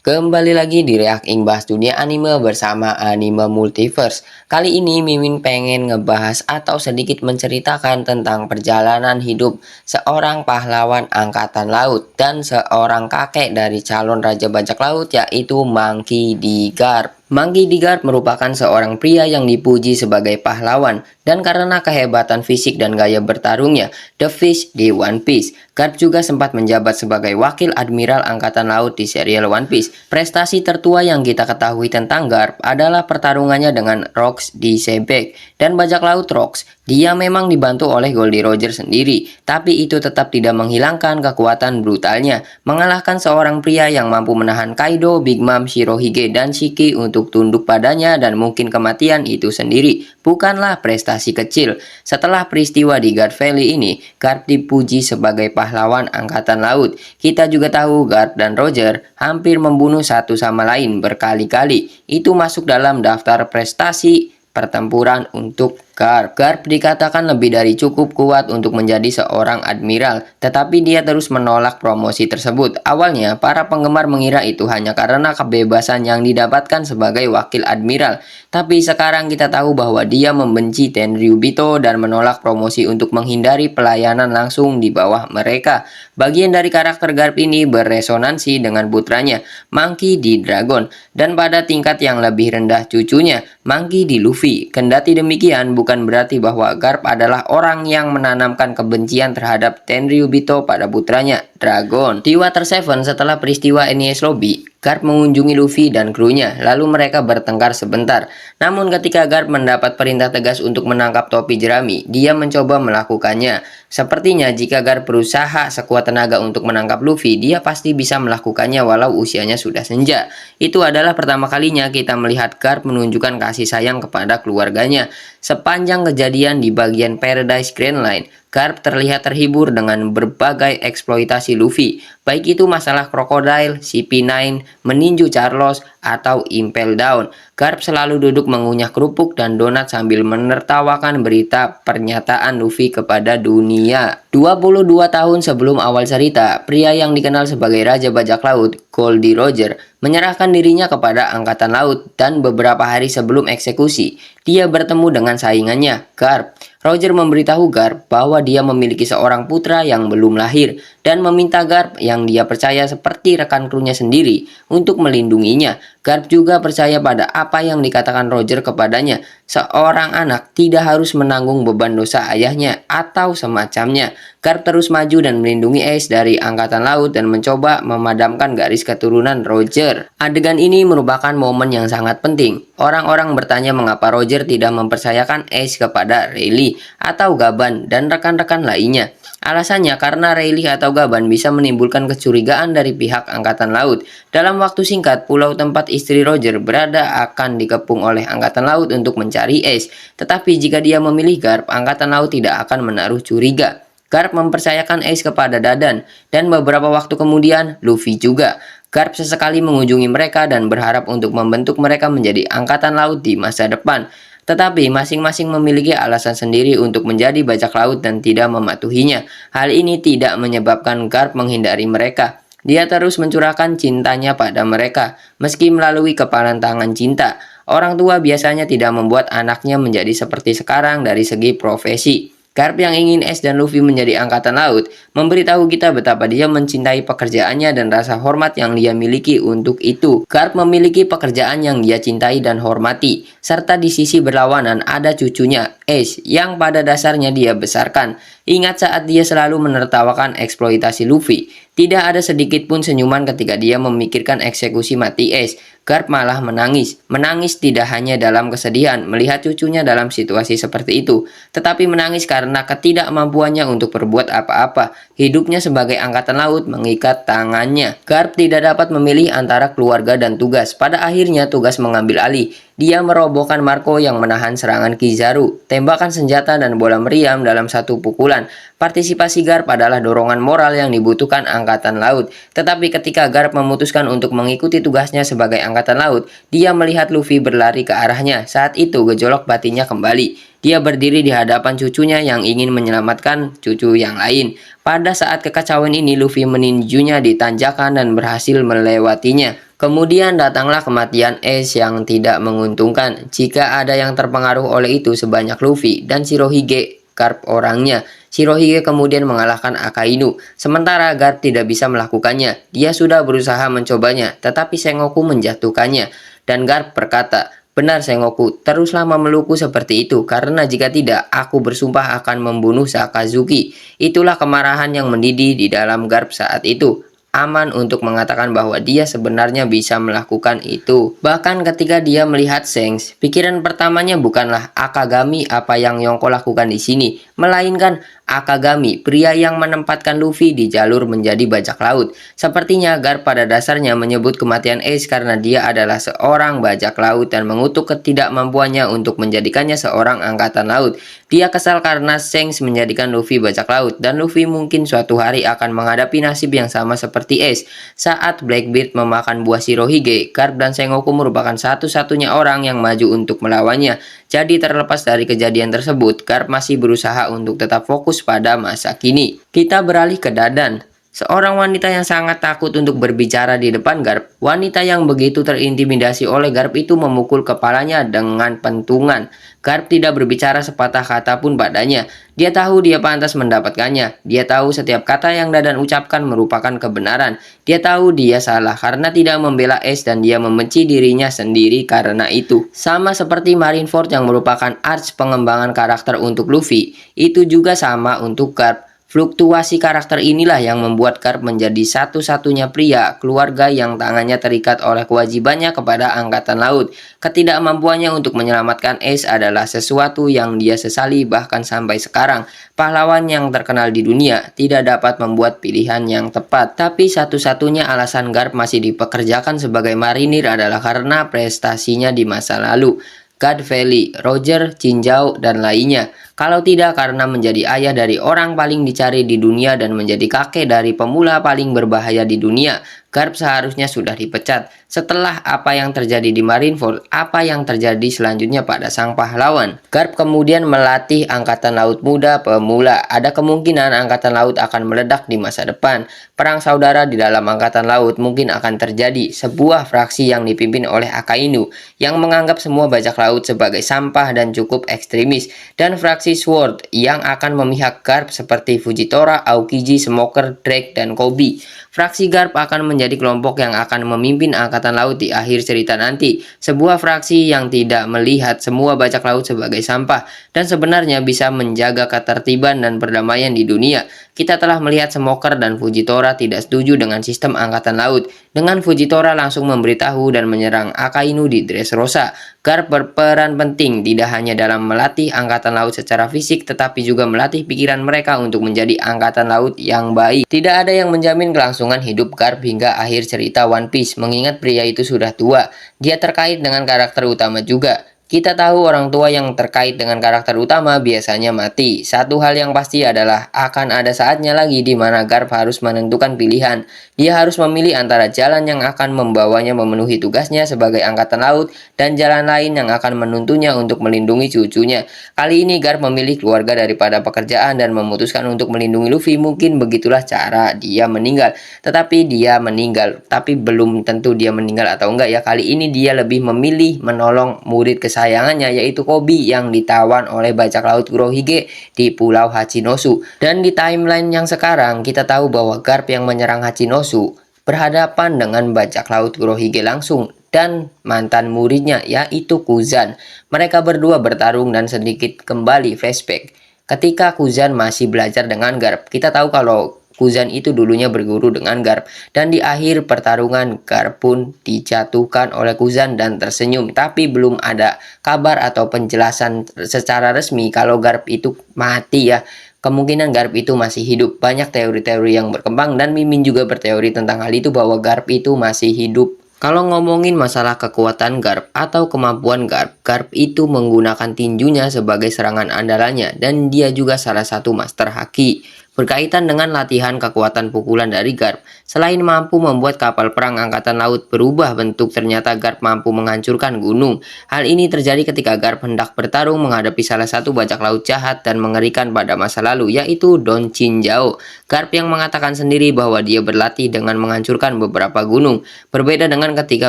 Kembali lagi di Reacting Bahas Dunia Anime bersama Anime Multiverse. Kali ini Mimin pengen ngebahas atau sedikit menceritakan tentang perjalanan hidup seorang pahlawan angkatan laut dan seorang kakek dari calon raja bajak laut, yaitu Monkey D. Garp. Monkey D. Garp merupakan seorang pria yang dipuji sebagai pahlawan, dan karena kehebatan fisik dan gaya bertarungnya, The Fish di One Piece. Garp juga sempat menjabat sebagai wakil admiral angkatan laut di serial One Piece. Prestasi tertua yang kita ketahui tentang Garp adalah pertarungannya dengan Rox di Sebek dan bajak laut Rox. Dia memang dibantu oleh Goldie Roger sendiri, tapi itu tetap tidak menghilangkan kekuatan brutalnya, mengalahkan seorang pria yang mampu menahan Kaido, Big Mom, Shirohige, dan Shiki untuk tunduk padanya, dan mungkin kematian itu sendiri bukanlah prestasi kecil. Setelah peristiwa di Garp Valley ini, Garp dipuji sebagai pahlawan angkatan laut. Kita juga tahu Garp dan Roger hampir membunuh satu sama lain berkali-kali. Itu masuk dalam daftar prestasi pertempuran untuk Garp. Garp dikatakan lebih dari cukup kuat untuk menjadi seorang admiral, tetapi dia terus menolak promosi tersebut. Awalnya, para penggemar mengira itu hanya karena kebebasan yang didapatkan sebagai wakil admiral, tapi sekarang kita tahu bahwa dia membenci Tenryubito dan menolak promosi untuk menghindari pelayanan langsung di bawah mereka. Bagian dari karakter Garp ini beresonansi dengan putranya, Monkey D. Dragon, dan pada tingkat yang lebih rendah cucunya, Monkey D. Luffy. Kendati demikian, bukan berarti bahwa Garp adalah orang yang menanamkan kebencian terhadap Tenryubito pada putranya, Dragon. Di Water 7, setelah peristiwa Enies Lobby, Garp mengunjungi Luffy dan krunya, lalu mereka bertengkar sebentar. Namun ketika Garp mendapat perintah tegas untuk menangkap topi jerami, dia mencoba melakukannya. Sepertinya jika Garp berusaha sekuat tenaga untuk menangkap Luffy, dia pasti bisa melakukannya walau usianya sudah senja. Itu adalah pertama kalinya kita melihat Garp menunjukkan kasih sayang kepada keluarganya. Sepanjang kejadian di bagian Paradise Grand Line, Garp terlihat terhibur dengan berbagai eksploitasi Luffy, baik itu masalah Crocodile, CP9, meninju Charlos, atau Impel Down. Garp selalu duduk mengunyah kerupuk dan donat sambil menertawakan berita pernyataan Luffy kepada dunia. 22 tahun sebelum awal cerita, pria yang dikenal sebagai Raja Bajak Laut, Goldie Roger, menyerahkan dirinya kepada Angkatan Laut, dan beberapa hari sebelum eksekusi, dia bertemu dengan saingannya, Garp. Roger memberitahu Garp bahwa dia memiliki seorang putra yang belum lahir dan meminta Garp yang dia percaya seperti rekan krunya sendiri untuk melindunginya. Garp juga percaya pada apa yang dikatakan Roger kepadanya. Seorang anak tidak harus menanggung beban dosa ayahnya atau semacamnya. Garp terus maju dan melindungi Ace dari Angkatan Laut dan mencoba memadamkan garis keturunan Roger. Adegan ini merupakan momen yang sangat penting. Orang-orang bertanya mengapa Roger tidak mempercayakan Ace kepada Rayleigh atau Gaban dan rekan-rekan lainnya. Alasannya karena Rayleigh atau Gaban bisa menimbulkan kecurigaan dari pihak Angkatan Laut. Dalam waktu singkat, pulau tempat istri Roger berada akan dikepung oleh Angkatan Laut untuk mencari Ace. Tetapi jika dia memilih Garp, Angkatan Laut tidak akan menaruh curiga. Garp mempercayakan Ace kepada Dadan, dan beberapa waktu kemudian Luffy juga. Garp sesekali mengunjungi mereka dan berharap untuk membentuk mereka menjadi Angkatan Laut di masa depan. Tetapi masing-masing memiliki alasan sendiri untuk menjadi bajak laut dan tidak mematuhinya. Hal ini tidak menyebabkan Garp menghindari mereka. Dia terus mencurahkan cintanya pada mereka, meski melalui kepalan tangan cinta. Orang tua biasanya tidak membuat anaknya menjadi seperti sekarang dari segi profesi. Garp yang ingin Ace dan Luffy menjadi Angkatan Laut memberitahu kita betapa dia mencintai pekerjaannya dan rasa hormat yang dia miliki untuk itu. Garp memiliki pekerjaan yang dia cintai dan hormati, serta di sisi berlawanan ada cucunya, Ace, yang pada dasarnya dia besarkan. Ingat saat dia selalu menertawakan eksploitasi Luffy. Tidak ada sedikit pun senyuman ketika dia memikirkan eksekusi mati Ace. Garp malah menangis. Menangis tidak hanya dalam kesedihan melihat cucunya dalam situasi seperti itu, tetapi menangis karena ketidakmampuannya untuk berbuat apa-apa. Hidupnya sebagai Angkatan Laut mengikat tangannya. Garp tidak dapat memilih antara keluarga dan tugas. Pada akhirnya tugas mengambil alih. Dia merobohkan Marco yang menahan serangan Kizaru, tembakan senjata dan bola meriam dalam satu pukulan. Partisipasi Garp adalah dorongan moral yang dibutuhkan Angkatan Laut. Tetapi ketika Garp memutuskan untuk mengikuti tugasnya sebagai Angkatan Laut, dia melihat Luffy berlari ke arahnya. Saat itu gejolak batinnya kembali. Dia berdiri di hadapan cucunya yang ingin menyelamatkan cucu yang lain. Pada saat kekacauan ini, Luffy meninjunya di tanjakan dan berhasil melewatinya. Kemudian datanglah kematian Ace yang tidak menguntungkan. Jika ada yang terpengaruh oleh itu sebanyak Luffy dan Shirohige, Garp orangnya. Shirohige kemudian mengalahkan Akainu, sementara Garp tidak bisa melakukannya. Dia sudah berusaha mencobanya, tetapi Sengoku menjatuhkannya. Dan Garp berkata, "Benar Sengoku, teruslah memelukku seperti itu, karena jika tidak, aku bersumpah akan membunuh Sakazuki." Itulah kemarahan yang mendidih di dalam Garp saat itu. Aman untuk mengatakan bahwa dia sebenarnya bisa melakukan itu. Bahkan ketika dia melihat Shanks, pikiran pertamanya bukanlah Akagami apa yang Yonko lakukan di sini, melainkan Akagami, pria yang menempatkan Luffy di jalur menjadi bajak laut. Sepertinya Garp pada dasarnya menyebut kematian Ace karena dia adalah seorang bajak laut dan mengutuk ketidakmampuannya untuk menjadikannya seorang angkatan laut. Dia kesal karena Shanks menjadikan Luffy bajak laut, dan Luffy mungkin suatu hari akan menghadapi nasib yang sama seperti Ace. Saat Blackbeard memakan buah Shirohige, Garp dan Sengoku merupakan satu-satunya orang yang maju untuk melawannya. Jadi terlepas dari kejadian tersebut, Garp masih berusaha untuk tetap fokus pada masa kini. Kita beralih ke Dadan, seorang wanita yang sangat takut untuk berbicara di depan Garp. Wanita yang begitu terintimidasi oleh Garp itu memukul kepalanya dengan pentungan. Garp tidak berbicara sepatah kata pun padanya. Dia tahu dia pantas mendapatkannya. Dia tahu setiap kata yang Dadan ucapkan merupakan kebenaran. Dia tahu dia salah karena tidak membela Ace dan dia membenci dirinya sendiri karena itu. Sama seperti Marineford yang merupakan arts pengembangan karakter untuk Luffy, itu juga sama untuk Garp. Fluktuasi karakter inilah yang membuat Garp menjadi satu-satunya pria keluarga yang tangannya terikat oleh kewajibannya kepada angkatan laut. Ketidakmampuannya untuk menyelamatkan Ace adalah sesuatu yang dia sesali bahkan sampai sekarang. Pahlawan yang terkenal di dunia tidak dapat membuat pilihan yang tepat. Tapi satu-satunya alasan Garp masih dipekerjakan sebagai marinir adalah karena prestasinya di masa lalu. God Valley, Roger, Chinjao, dan lainnya. Kalau tidak karena menjadi ayah dari orang paling dicari di dunia dan menjadi kakek dari pemula paling berbahaya di dunia, Garp seharusnya sudah dipecat. Setelah apa yang terjadi di Marineford, apa yang terjadi selanjutnya pada sang pahlawan? Garp kemudian melatih angkatan laut muda pemula. Ada kemungkinan angkatan laut akan meledak di masa depan. Perang saudara di dalam angkatan laut mungkin akan terjadi. Sebuah fraksi yang dipimpin oleh Akainu yang menganggap semua bajak laut sebagai sampah dan cukup ekstremis, dan fraksi Sword yang akan memihak Garp seperti Fujitora, Aokiji, Smoker, Drake, dan Kobe. Fraksi Garp akan menjadi kelompok yang akan memimpin angkatan laut di akhir cerita nanti. Sebuah fraksi yang tidak melihat semua bajak laut sebagai sampah dan sebenarnya bisa menjaga ketertiban dan perdamaian di dunia. Kita telah melihat Smoker dan Fujitora tidak setuju dengan sistem angkatan laut. Dengan Fujitora langsung memberitahu dan menyerang Akainu di Dressrosa. Garp berperan penting tidak hanya dalam melatih angkatan laut secara fisik, tetapi juga melatih pikiran mereka untuk menjadi angkatan laut yang baik. Tidak ada yang menjamin kelangsungan hidup Garp hingga akhir cerita One Piece, mengingat pria itu sudah tua. Dia terkait dengan karakter utama juga. Kita tahu orang tua yang terkait dengan karakter utama biasanya mati. Satu hal yang pasti adalah akan ada saatnya lagi di mana Garp harus menentukan pilihan. Dia harus memilih antara jalan yang akan membawanya memenuhi tugasnya sebagai angkatan laut dan jalan lain yang akan menuntunnya untuk melindungi cucunya. Kali ini Garp memilih keluarga daripada pekerjaan dan memutuskan untuk melindungi Luffy. Mungkin begitulah cara dia meninggal. Tetapi dia meninggal, tapi belum tentu dia meninggal atau enggak ya. Kali ini dia lebih memilih menolong murid kesayangannya yaitu Kobe yang ditawan oleh bajak laut Kurohige di Pulau Hachinosu. Dan di timeline yang sekarang kita tahu bahwa Garp yang menyerang Hachinosu berhadapan dengan bajak laut Kurohige langsung dan mantan muridnya yaitu Kuzan. Mereka berdua bertarung dan sedikit kembali flashback. Ketika Kuzan masih belajar dengan Garp, kita tahu kalau Kuzan itu dulunya berguru dengan Garp, dan di akhir pertarungan Garp pun dijatuhkan oleh Kuzan dan tersenyum, tapi belum ada kabar atau penjelasan secara resmi kalau Garp itu mati ya. Kemungkinan Garp itu masih hidup. Banyak teori-teori yang berkembang dan Mimin juga berteori tentang hal itu bahwa Garp itu masih hidup. Kalau ngomongin masalah kekuatan Garp atau kemampuan Garp, Garp itu menggunakan tinjunya sebagai serangan andalannya dan dia juga salah satu master haki. Berkaitan dengan latihan kekuatan pukulan dari Garp, selain mampu membuat kapal perang angkatan laut berubah bentuk, ternyata Garp mampu menghancurkan gunung. Hal ini terjadi ketika Garp hendak bertarung menghadapi salah satu bajak laut jahat dan mengerikan pada masa lalu, yaitu Don Chinjao. Garp yang mengatakan sendiri bahwa dia berlatih dengan menghancurkan beberapa gunung, berbeda dengan ketika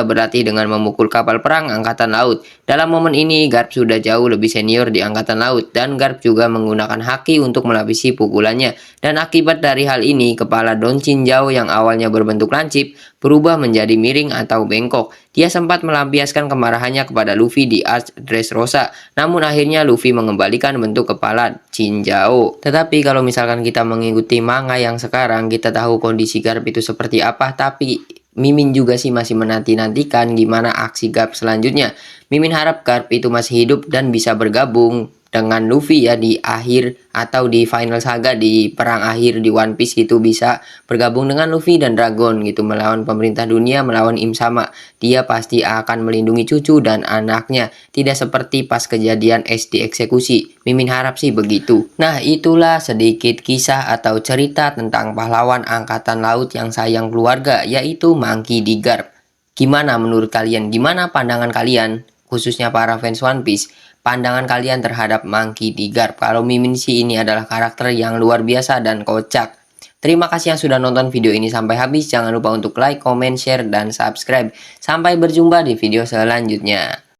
berlatih dengan memukul kapal perang angkatan laut. Dalam momen ini, Garp sudah jauh lebih senior di angkatan laut, dan Garp juga menggunakan haki untuk melapisi pukulannya. Dan akibat dari hal ini, kepala Don Chinjao yang awalnya berbentuk lancip berubah menjadi miring atau bengkok. Dia sempat melampiaskan kemarahannya kepada Luffy di Arch Dressrosa, namun akhirnya Luffy mengembalikan bentuk kepala Chinjao. Tetapi kalau misalkan kita mengikuti manga yang sekarang, kita tahu kondisi Garp itu seperti apa, tapi Mimin juga sih masih menanti-nantikan gimana aksi Garp selanjutnya. Mimin harap Garp itu masih hidup dan bisa bergabung dengan Luffy ya di akhir atau di final saga di perang akhir di One Piece gitu, bisa bergabung dengan Luffy dan Dragon gitu melawan pemerintah dunia, melawan Im Sama. Dia pasti akan melindungi cucu dan anaknya, tidak seperti pas kejadian Ace dieksekusi. Mimin harap sih begitu. Nah, itulah sedikit kisah atau cerita tentang pahlawan angkatan laut yang sayang keluarga, yaitu Monkey D. Garp. Gimana menurut kalian? Gimana pandangan kalian? Khususnya para fans One Piece, pandangan kalian terhadap Monkey D. Garp. Kalau Mimin sih ini adalah karakter yang luar biasa dan kocak. Terima kasih yang sudah nonton video ini sampai habis. Jangan lupa untuk like, comment, share, dan subscribe. Sampai berjumpa di video selanjutnya.